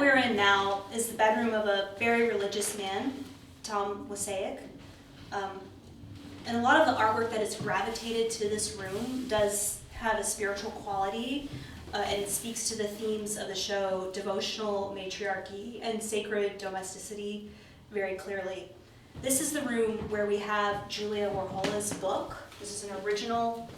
we're in now is the bedroom of a very religious man, Tom Wasaic. And a lot of the artwork that has gravitated to this room does have a spiritual quality, and it speaks to the themes of the show, devotional matriarchy and sacred domesticity, very clearly. This is the room where we have Julia Warhola's book. This is an original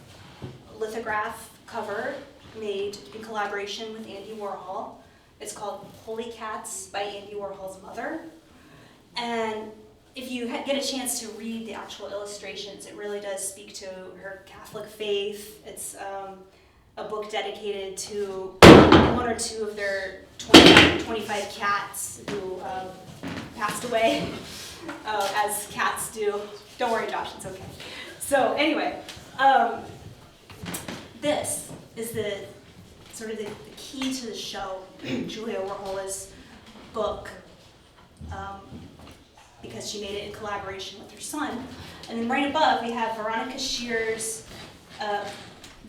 lithograph cover made in collaboration with Andy Warhol. It's called Holy Cats by Andy Warhol's mother. And if you get a chance to read the actual illustrations, it really does speak to her Catholic faith. It's a book dedicated to one or two of their 25 cats who passed away, as cats do. Don't worry, Josh, it's okay. So anyway, this is the sort of the key to the show, Julia Warhola's book, because she made it in collaboration with her son. And then right above, we have Veronica Shear's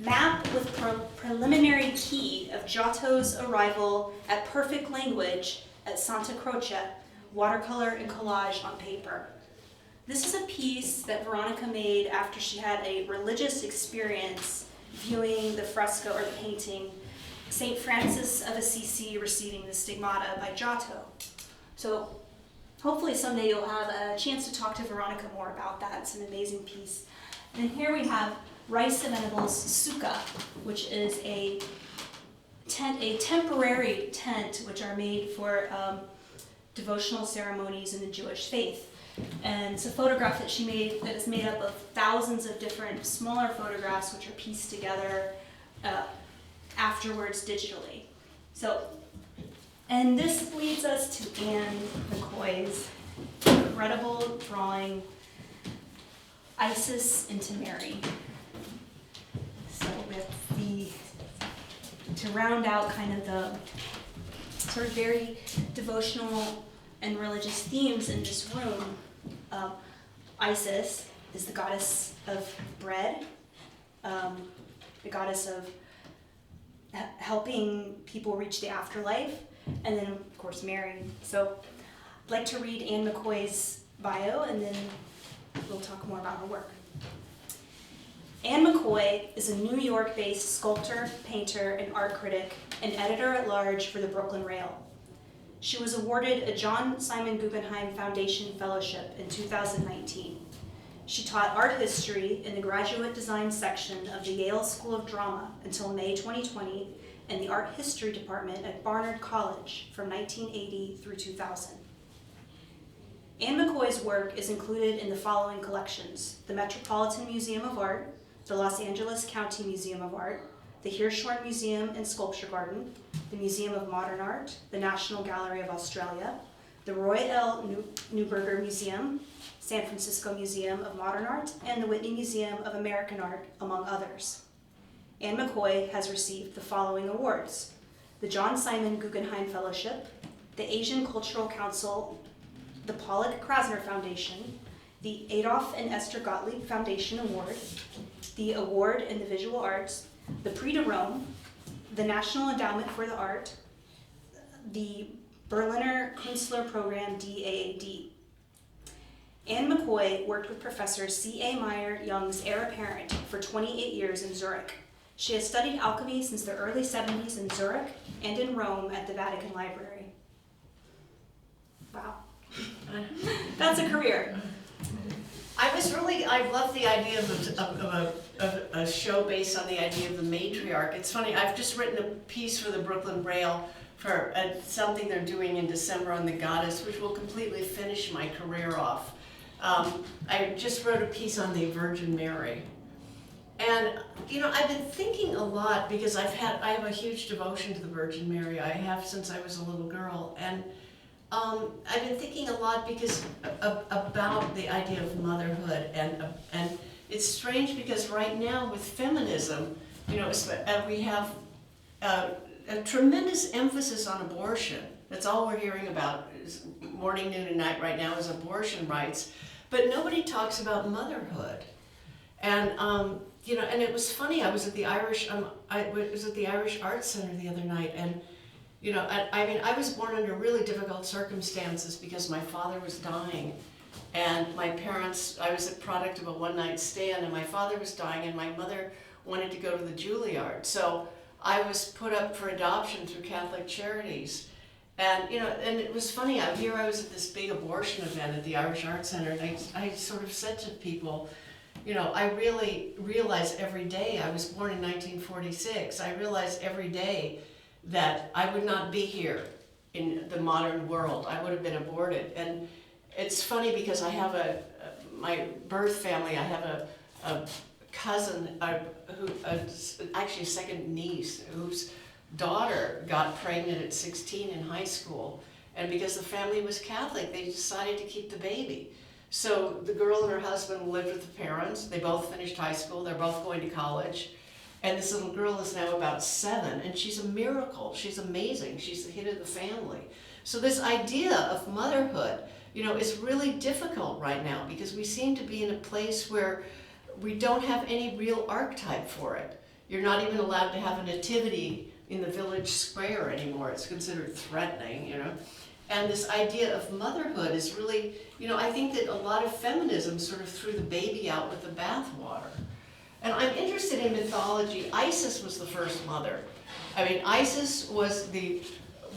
map with preliminary key of Giotto's arrival at perfect language at Santa Croce, watercolor and collage on paper. This is a piece that Veronica made after she had a religious experience viewing the fresco or the painting, St. Francis of Assisi Receiving the Stigmata by Giotto. So hopefully someday you'll have a chance to talk to Veronica more about that. It's an amazing piece. And here we have Rice and Venables' Sukkah, which is a temporary tent which are made for devotional ceremonies in the Jewish faith. And it's a photograph that she made that is made up of thousands of different smaller photographs which are pieced together afterwards digitally. So, and this leads us to Ann McCoy's incredible drawing, Isis into Mary. So to round out kind of the sort of very devotional and religious themes in this room, Isis is the goddess of bread, the goddess of helping people reach the afterlife, and then of course Mary. So I'd like to read Ann McCoy's bio and then we'll talk more about her work. Ann McCoy is a New York-based sculptor, painter, and art critic, and editor-at-large for the Brooklyn Rail. She was awarded a John Simon Guggenheim Foundation Fellowship in 2019. She taught art history in the graduate design section of the Yale School of Drama until May 2020, and the art history department at Barnard College from 1980 through 2000. Ann McCoy's work is included in the following collections: the Metropolitan Museum of Art, the Los Angeles County Museum of Art, the Hirshhorn Museum and Sculpture Garden, the Museum of Modern Art, the National Gallery of Australia, the Roy L. Neuberger Museum, San Francisco Museum of Modern Art, and the Whitney Museum of American Art, among others. Ann McCoy has received the following awards: the John Simon Guggenheim Fellowship, the Asian Cultural Council, the Pollock Krasner Foundation, the Adolf and Esther Gottlieb Foundation Award, the Award in the Visual Arts, the Prix de Rome, the National Endowment for the Art, the Berliner Künstler Program DAAD. Ann McCoy worked with Professor C.A. Meyer Young's heir apparent for 28 years in Zurich. She has studied alchemy since the early 70s in Zurich and in Rome at the Vatican Library. Wow. That's a career. I love the idea of a show based on the idea of the matriarch. It's funny, I've just written a piece for the Brooklyn Rail for something they're doing in December on the goddess, which will completely finish my career off. I just wrote a piece on the Virgin Mary. And, I've been thinking a lot because I have a huge devotion to the Virgin Mary. I have since I was a little girl. And I've been thinking a lot because about the idea of motherhood, and it's strange because right now with feminism, we have a tremendous emphasis on abortion. That's all we're hearing about is morning, noon, and night right now is abortion rights, but nobody talks about motherhood. And and it was funny. I was at the Irish Arts Center the other night, and You know, I mean, I was born under really difficult circumstances because my father was dying. And my parents, I was a product of a one-night stand, and my father was dying, and my mother wanted to go to the Juilliard. So I was put up for adoption through Catholic Charities. And, you know, and it was funny, here I was at this big abortion event at the Irish Arts Center, and I sort of said to people, you know, I really realize every day, I was born in 1946, I realize every day that I would not be here in the modern world. I would have been aborted. And it's funny because I have my birth family, I have a cousin, actually a second niece, whose daughter got pregnant at 16 in high school. And because the family was Catholic, they decided to keep the baby. So the girl and her husband lived with the parents. They both finished high school. They're both going to college. And this little girl is now about 7, and she's a miracle. She's amazing. She's the hit of the family. So this idea of motherhood, you know, is really difficult right now because we seem to be in a place where we don't have any real archetype for it. You're not even allowed to have a nativity in the village square anymore. It's considered threatening, you know. And this idea of motherhood is really, you know, I think that a lot of feminism sort of threw the baby out with the bathwater. And I'm interested in mythology. Isis was the first mother. I mean, Isis was the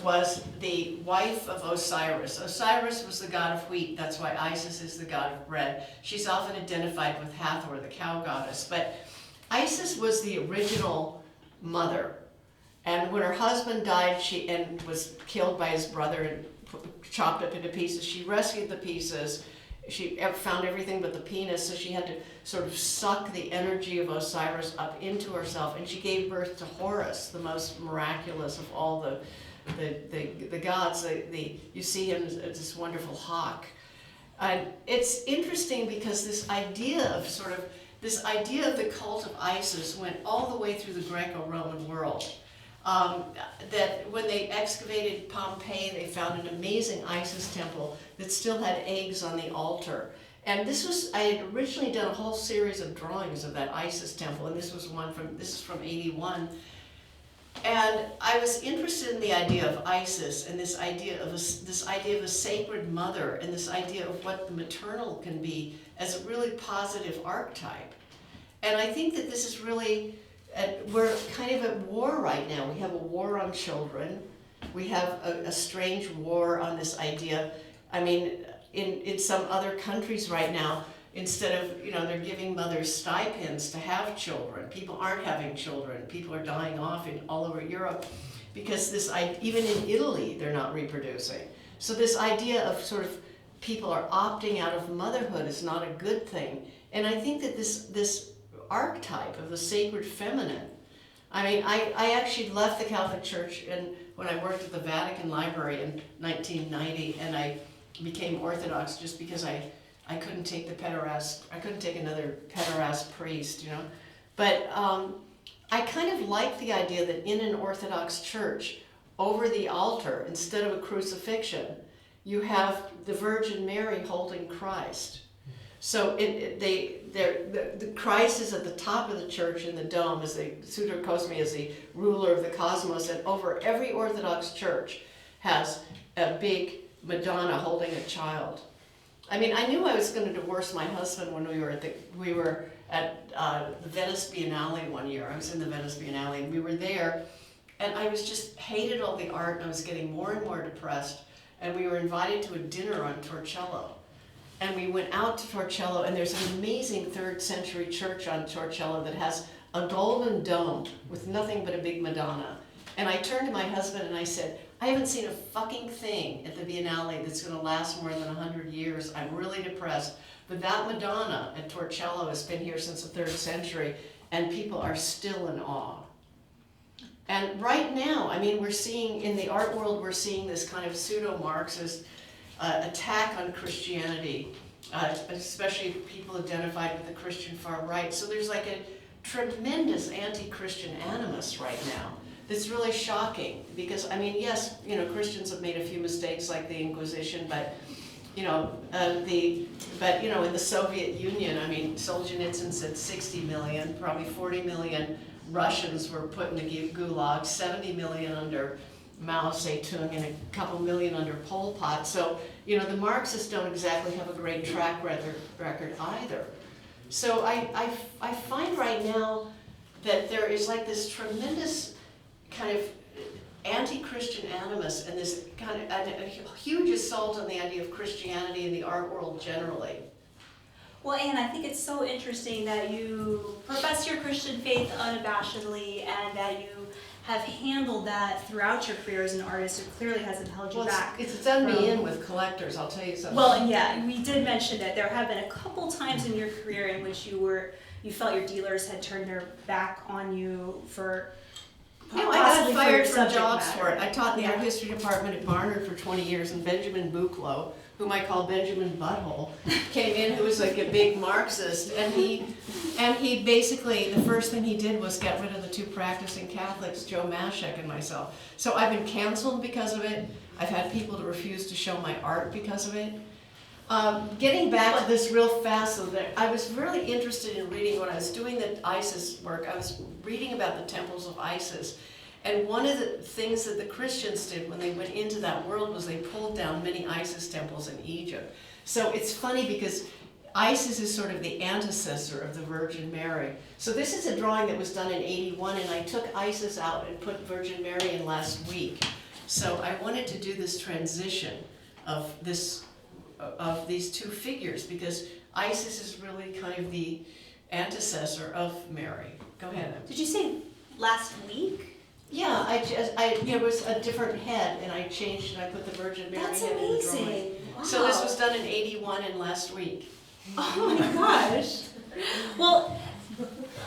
wife of Osiris. Osiris was the god of wheat. That's why Isis is the god of bread. She's often identified with Hathor, the cow goddess. But Isis was the original mother. And when her husband died and was killed by his brother and chopped up into pieces, she rescued the pieces. She found everything but the penis, so she had to sort of suck the energy of Osiris up into herself, and she gave birth to Horus, the most miraculous of all the gods. You see him as this wonderful hawk. And it's interesting because this idea of the cult of Isis went all the way through the Greco-Roman world. That when they excavated Pompeii, they found an amazing Isis temple that still had eggs on the altar. And I had originally done a whole series of drawings of that Isis temple, and this is from 81. And I was interested in the idea of Isis and this idea of a sacred mother and this idea of what the maternal can be as a really positive archetype. And I think that this is really, we're kind of at war right now. We have a war on children. We have a strange war on this idea. I mean, in some other countries right now, instead of, they're giving mothers stipends to have children. People aren't having children. People are dying off all over Europe because even in Italy, they're not reproducing. So this idea of sort of people are opting out of motherhood is not a good thing. And I think that this archetype of the sacred feminine, I mean, I actually left the Catholic Church when I worked at the Vatican Library in 1990, and I became Orthodox just because I couldn't take I couldn't take another pederast priest, But I kind of like the idea that in an Orthodox church, over the altar, instead of a crucifixion, you have the Virgin Mary holding Christ. So the Christ is at the top of the church in the dome, as the Suter Cosmi is the ruler of the cosmos, and over every Orthodox church has a big Madonna holding a child. I mean, I knew I was going to divorce my husband when we were at the Venice Biennale one year. I was in the Venice Biennale, and we were there, and I just hated all the art, and I was getting more and more depressed, and we were invited to a dinner on Torcello. And we went out to Torcello, and there's an amazing 3rd century church on Torcello that has a golden dome with nothing but a big Madonna. And I turned to my husband and I said, I haven't seen a fucking thing at the Biennale that's going to last more than 100 years. I'm really depressed. But that Madonna at Torcello has been here since the 3rd century, and people are still in awe. And right now, I mean, we're seeing, in the art world, we're seeing this kind of pseudo-Marxist attack on Christianity, especially people identified with the Christian far right. So there's like a tremendous anti-Christian animus right now that's really shocking because, I mean, yes, Christians have made a few mistakes like the Inquisition, but, in the Soviet Union, I mean, Solzhenitsyn said 60 million, probably 40 million Russians were put in the Gulag, 70 million under Mao Zedong and a couple million under Pol Pot. So, you know, the Marxists don't exactly have a great track record either. So I find right now that there is like this tremendous kind of anti-Christian animus and this kind of a huge assault on the idea of Christianity in the art world generally. Well, Anne, I think it's so interesting that you profess your Christian faith unabashedly and that you have handled that throughout your career as an artist. It clearly hasn't held you back. It's done me in with collectors, I'll tell you something. Well, yeah, we did mention that there have been a couple times in your career in which you felt your dealers had turned their back on you for I got fired from jobs matter. for it. I taught in the art history department at Barnard for 20 years, and Benjamin Buchloh, whom I call Benjamin Butthole, came in, who was like a big Marxist, and he basically, the first thing he did was get rid of the two practicing Catholics, Joe Mashek and myself. So I've been canceled because of it. I've had people to refuse to show my art because of it. Getting back to this real fast, so that I was really interested in reading when I was doing the ISIS work. I was reading about the temples of ISIS, and one of the things that the Christians did when they went into that world was they pulled down many ISIS temples in Egypt. So it's funny because ISIS is sort of the antecessor of the Virgin Mary. So this is a drawing that was done in '81, and I took ISIS out and put Virgin Mary in last week. So I wanted to do this transition of these two figures, because Isis is really kind of the antecessor of Mary. Go ahead. Did you say last week? Yeah, it was a different head, and I changed and I put the Virgin Mary That's head in the drawing. amazing. Wow. So this was done in '81 and last week. Oh my gosh. Well,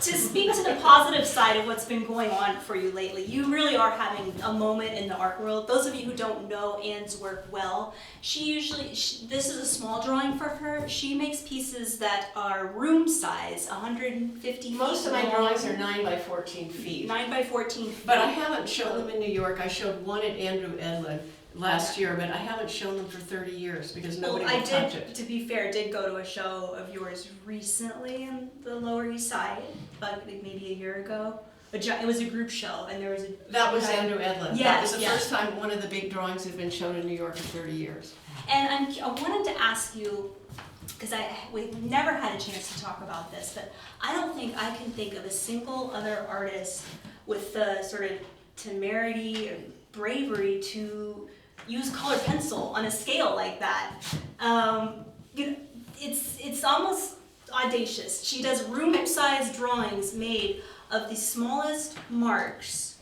to speak to the positive side of what's been going on for you lately, you really are having a moment in the art world. Those of you who don't know Anne's work well, this is a small drawing for her. She makes pieces that are room size, 150 feet. Most of my drawings are 9 by 14 feet. 9 by 14 feet. But I haven't shown them in New York. I showed one at Andrew Edlin last year, but I haven't shown them for 30 years because nobody will touch it. To be fair, did go to a show of yours recently in the Lower East Side, like maybe a year ago. It was a group show, and there was a... That was Andrew Edlin. Yes, that was the yes. first time one of the big drawings had been shown in New York in 30 years. And I wanted to ask you, because we've never had a chance to talk about this, but I don't think I can think of a single other artist with the sort of temerity or bravery to use colored pencil on a scale like that. It's almost audacious. She does room-sized drawings made of the smallest marks.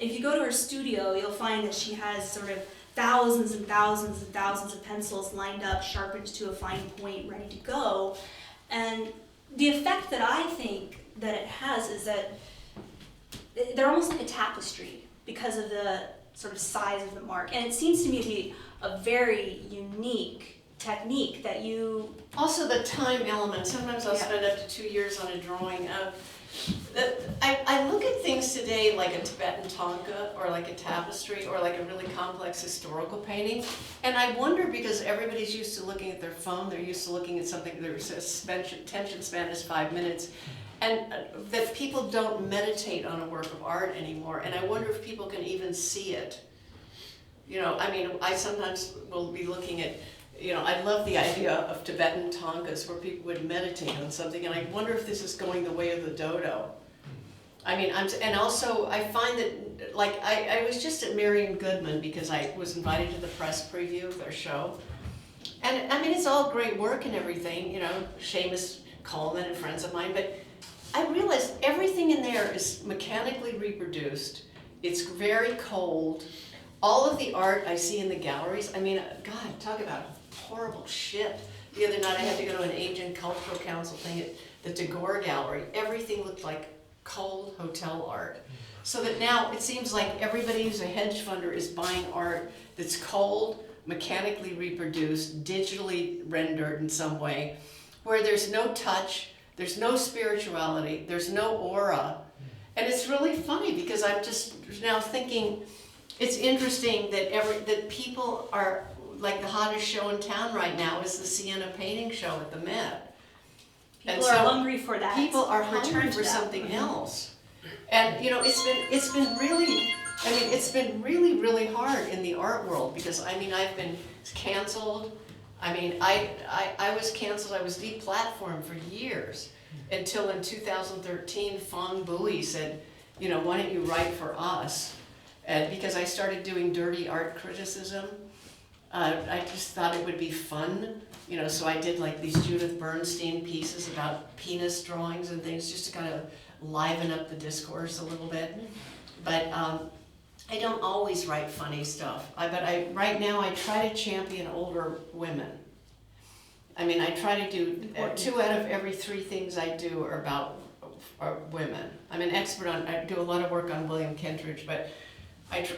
If you go to her studio, you'll find that she has sort of thousands and thousands and thousands of pencils lined up, sharpened to a fine point, ready to go. And the effect that I think that it has is that they're almost like a tapestry because of the sort of size of the mark. And it seems to me to be a very unique technique that you... Also the time element. Sometimes I'll spend up to 2 years on a drawing. I look at things today like a Tibetan Tonka or like a tapestry or like a really complex historical painting, and I wonder, because everybody's used to looking at their phone, they're used to looking at something, their attention span is 5 minutes, and that people don't meditate on a work of art anymore, and I wonder if people can even see it. You know, I mean, I sometimes will be looking at, you know, I love the idea of Tibetan Tonkas where people would meditate on something, and I wonder if this is going the way of the dodo. I mean, and also I find that, like, I was just at Marion Goodman because I was invited to the press preview of their show. And I mean, it's all great work and everything, you know, Seamus Coleman and friends of mine, but I realized everything in there is mechanically reproduced. It's very cold. All of the art I see in the galleries, I mean, God, talk about horrible shit. The other night I had to go to an Asian Cultural Council thing at the Tagore Gallery. Everything looked like cold hotel art. So that now it seems like everybody who's a hedge funder is buying art that's cold, mechanically reproduced, digitally rendered in some way, where there's no touch, there's no spirituality, there's no aura. And it's really funny because I'm just now thinking, it's interesting that that people are, like, the hottest show in town right now is the Sienna painting show at the Met. People are hungry for that. People are hungry for something else. And you know, it's been really I mean, it's been really, really hard in the art world because, I mean, I've been canceled. I mean, I was canceled, I was deplatformed for years until in 2013, Fong Bui said, you know, why don't you write for us? And because I started doing dirty art criticism, I just thought it would be fun, you know, so I did like these Judith Bernstein pieces about penis drawings and things just to kind of liven up the discourse a little bit. But I don't always write funny stuff. Right now I try to champion older women. I mean, I try to do 2 out of every 3 things I do are about women. I'm an expert on, I do a lot of work on William Kentridge, but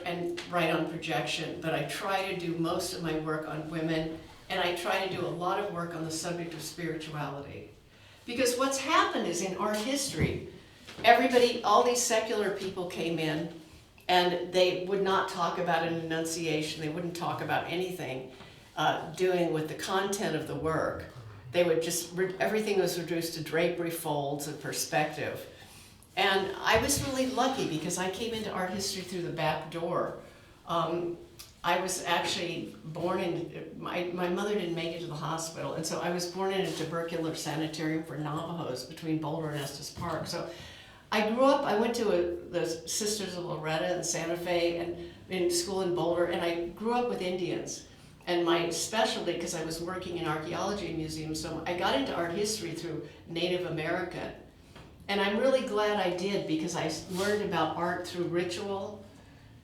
and write on projection, but I try to do most of my work on women, and I try to do a lot of work on the subject of spirituality. Because what's happened is in art history, all these secular people came in, and they would not talk about an enunciation, they wouldn't talk about anything doing with the content of the work. They would just, everything was reduced to drapery, folds, and perspective. And I was really lucky because I came into art history through the back door. I was actually born in, my mother didn't make it to the hospital, and so I was born in a tubercular sanitarium for Navajos between Boulder and Estes Park. So I grew up, I went to the Sisters of Loretta in Santa Fe and in school in Boulder, and I grew up with Indians. And my specialty, because I was working in archaeology museums, so I got into art history through Native American. And I'm really glad I did, because I learned about art through ritual,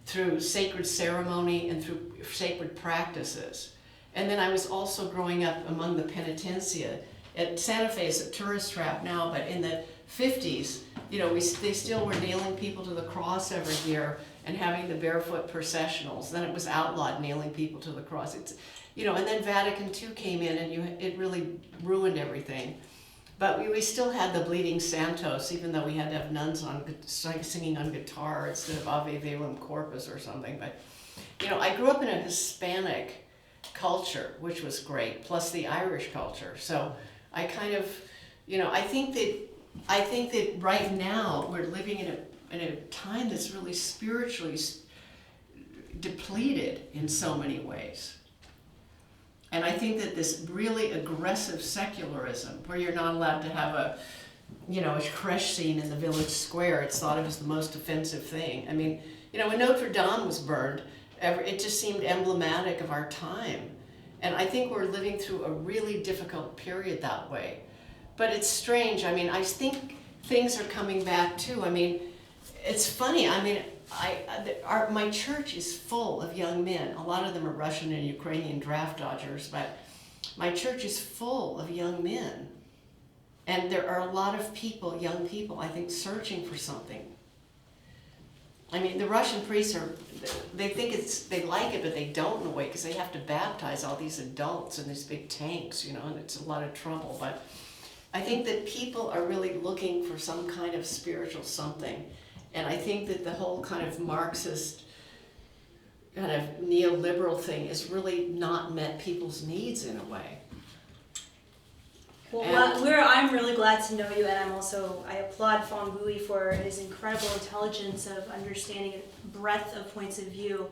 through sacred ceremony, and through sacred practices. And then I was also growing up among the penitencia. At Santa Fe is a tourist trap now, but in the 50s, you know, they still were nailing people to the cross every year and having the barefoot processionals. Then it was outlawed nailing people to the cross. It's, you know, and then Vatican II came in, and it really ruined everything. But we still had the Bleeding Santos, even though we had to have nuns singing on guitar instead of Ave Verum Corpus or something. But, you know, I grew up in a Hispanic culture, which was great, plus the Irish culture. So I kind of, you know, I think that right now we're living in a time that's really spiritually depleted in so many ways. And I think that this really aggressive secularism, where you're not allowed to have a creche scene in the village square, it's thought of as the most offensive thing. I mean, you know, when Notre Dame was burned, it just seemed emblematic of our time. And I think we're living through a really difficult period that way. But it's strange. I mean, I think things are coming back too. I mean, it's funny. I mean, my church is full of young men. A lot of them are Russian and Ukrainian draft dodgers, but my church is full of young men. And there are a lot of people, young people, I think, searching for something. I mean, the Russian priests they like it, but they don't in a way, because they have to baptize all these adults in these big tanks, you know, and it's a lot of trouble. But I think that people are really looking for some kind of spiritual something. And I think that the whole kind of Marxist, kind of neoliberal thing has really not met people's needs in a way. Well, I'm really glad to know you, and I applaud Fong Bui for his incredible intelligence of understanding a breadth of points of view.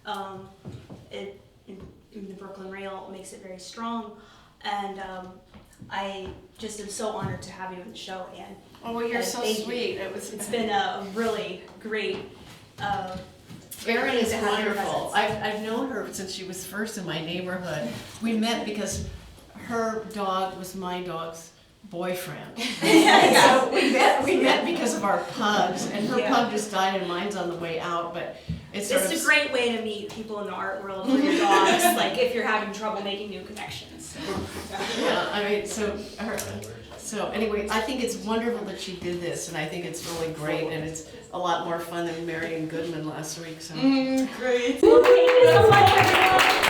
In the Brooklyn Rail makes it very strong, and I just am so honored to have you in the show, Ann. Oh, well, you're so sweet. It's been a really great. Erin is wonderful. I've known her since she was first in my neighborhood. We met because her dog was my dog's boyfriend. So we met because of our pugs, and her pug just died and mine's on the way out. But it's a great way to meet people in the art world for your dogs, like if you're having trouble making new connections. Yeah, I mean, so anyway, I think it's wonderful that she did this, and I think it's really great, and it's a lot more fun than Marion Goodman last week. So great. Well, thank you so much, everyone.